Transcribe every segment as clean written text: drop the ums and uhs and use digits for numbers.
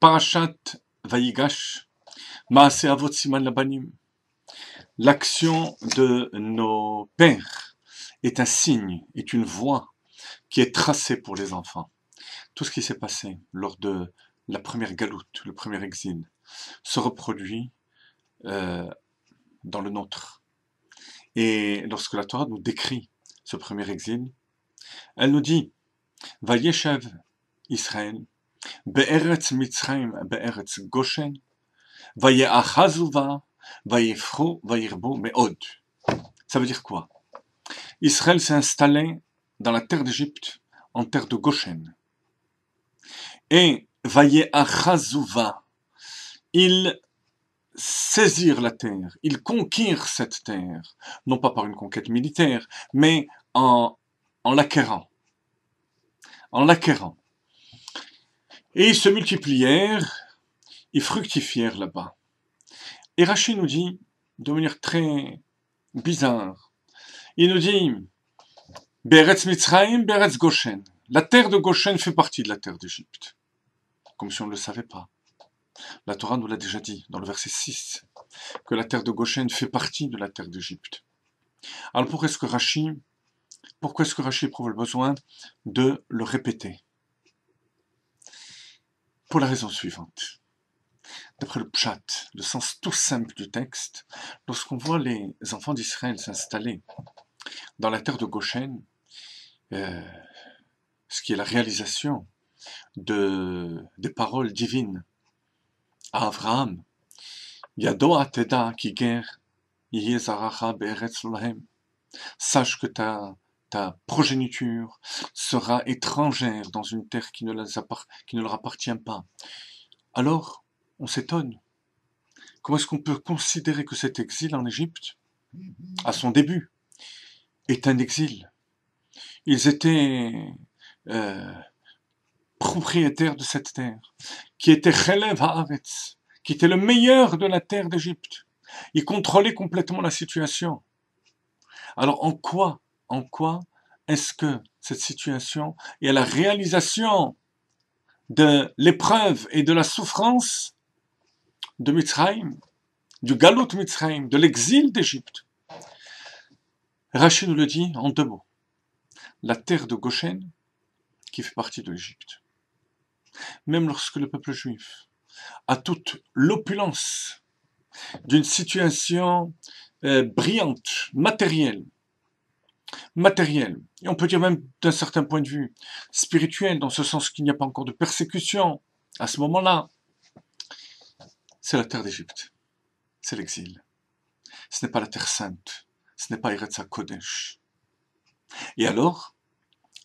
Parashat Vayigash, Maaseh Avot Siman Labanim. L'action de nos pères est un signe, est une voie qui est tracée pour les enfants. Tout ce qui s'est passé lors de la première galoute, le premier exil, se reproduit dans le nôtre. Et lorsque la Torah nous décrit ce premier exil, elle nous dit Vayeshev Israël, Be'eretz Mitzrayim, Be'eretz Goshen, Vayeachazuva, Vayefro, Vayirbo, Me'od. Ça veut dire quoi? Israël s'est installé dans la terre d'Égypte, en terre de Goshen. Et Vayeachazuva, ils saisirent la terre, ils conquirent cette terre, non pas par une conquête militaire, mais en l'acquérant. En l'acquérant. Et ils se multiplièrent, ils fructifièrent là-bas. Et Rashi nous dit, de manière très bizarre, il nous dit, Be'eretz Mitzrayim, Be'eretz Goshen. La terre de Goshen fait partie de la terre d'Égypte. Comme si on ne le savait pas. La Torah nous l'a déjà dit, dans le verset 6, que la terre de Goshen fait partie de la terre d'Égypte. Alors pourquoi est-ce que Rashi éprouve le besoin de le répéter? Pour la raison suivante. D'après le pshat, le sens tout simple du texte, lorsqu'on voit les enfants d'Israël s'installer dans la terre de Goshen, ce qui est la réalisation des paroles divines à Abraham, Yado ateda ki ger yeh zaracha be'eretz lahem. Sache que ta progéniture sera étrangère dans une terre qui ne leur appartient pas. Alors, on s'étonne. Comment est-ce qu'on peut considérer que cet exil en Égypte, à son début, est un exil? Ils étaient propriétaires de cette terre, qui était Chelev Haaretz, qui était le meilleur de la terre d'Égypte. Ils contrôlaient complètement la situation. Alors en quoi est-ce que cette situation est à la réalisation de l'épreuve et de la souffrance de Mitzrayim, du Galut Mitzrayim, de l'exil d'Égypte? Rashi nous le dit en deux mots. La terre de Goshen, qui fait partie de l'Égypte. Même lorsque le peuple juif a toute l'opulence d'une situation brillante, matérielle, et on peut dire même d'un certain point de vue spirituel, dans ce sens qu'il n'y a pas encore de persécution, à ce moment-là, c'est la terre d'Égypte, c'est l'exil. Ce n'est pas la terre sainte, ce n'est pas Eretz HaKodesh. Et alors,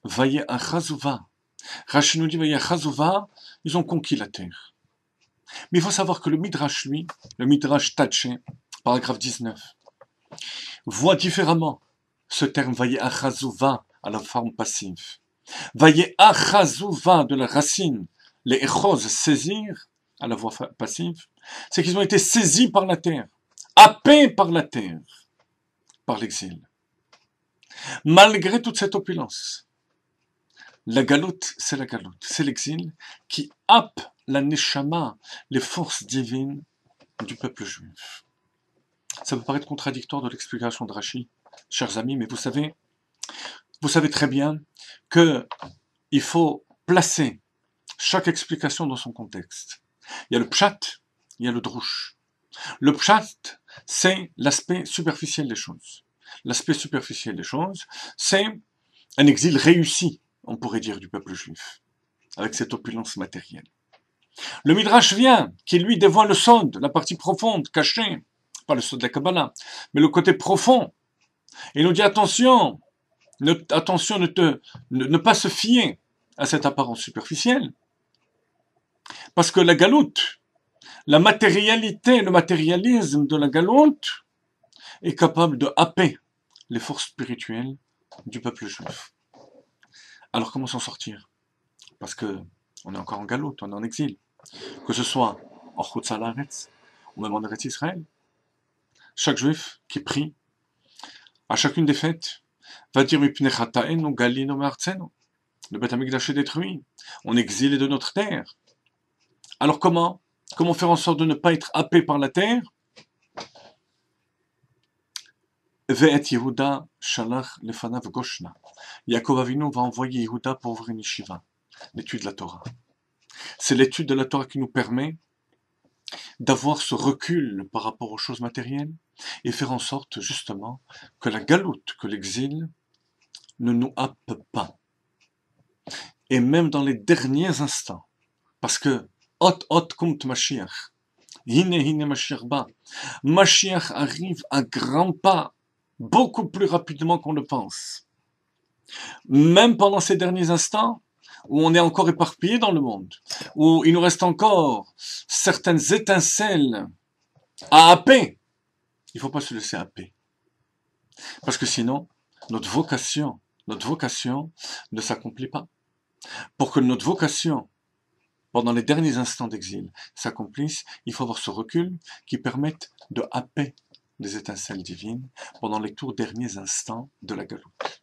Vayeachazuva, Rashi nous dit Vayeachazuva, ils ont conquis la terre. Mais il faut savoir que le Midrash, lui, le Midrash Taché, paragraphe 19, voit différemment ce terme Vayeachazuva à la forme passive. Vayeachazuva de la racine, les echos, saisir, à la voix passive, c'est qu'ils ont été saisis par la terre, happés par la terre, par l'exil. Malgré toute cette opulence, la galoute, c'est l'exil qui happe la neshama, les forces divines du peuple juif. Ça peut paraître contradictoire de l'explication de Rashi, chers amis, mais vous savez très bien qu'il faut placer chaque explication dans son contexte. Il y a le pshat, il y a le drush. Le pshat, c'est l'aspect superficiel des choses. L'aspect superficiel des choses, c'est un exil réussi, on pourrait dire, du peuple juif, avec cette opulence matérielle. Le Midrash vient, qui lui dévoile le sod, la partie profonde, cachée, pas le sod de la Kabbalah, mais le côté profond. Et il nous dit attention, ne pas se fier à cette apparence superficielle. Parce que la galoute, la matérialité, le matérialisme de la galoute est capable de happer les forces spirituelles du peuple juif. Alors comment s'en sortir? Parce que on est encore en galoute, on est en exil. Que ce soit en Chutz Haaretz ou même en Eretz Israël. Chaque juif qui prie à chacune des fêtes va dire Mipnei Chata'enu Galinu Me'artzenu. Le Beth Amikdash est détruit. On est exilé de notre terre. Alors comment? Comment faire en sorte de ne pas être happé par la terre? Ve'et Yehuda shalach lefanav goshna. Yaakov Avinu va envoyer Yehuda pour ouvrir une yeshiva, l'étude de la Torah. C'est l'étude de la Torah qui nous permet d'avoir ce recul par rapport aux choses matérielles et faire en sorte justement que la galoute, que l'exil ne nous happe pas. Et même dans les derniers instants, parce que Ot kumt Mashiach, Hine Mashiach ba, Mashiach arrive à grands pas, beaucoup plus rapidement qu'on le pense. Même pendant ces derniers instants, où on est encore éparpillé dans le monde, où il nous reste encore certaines étincelles à happer, il ne faut pas se laisser happer. Parce que sinon, notre vocation ne s'accomplit pas. Pour que notre vocation, pendant les derniers instants d'exil, s'accomplisse, il faut avoir ce recul qui permette de happer les étincelles divines pendant les tout derniers instants de la galoute.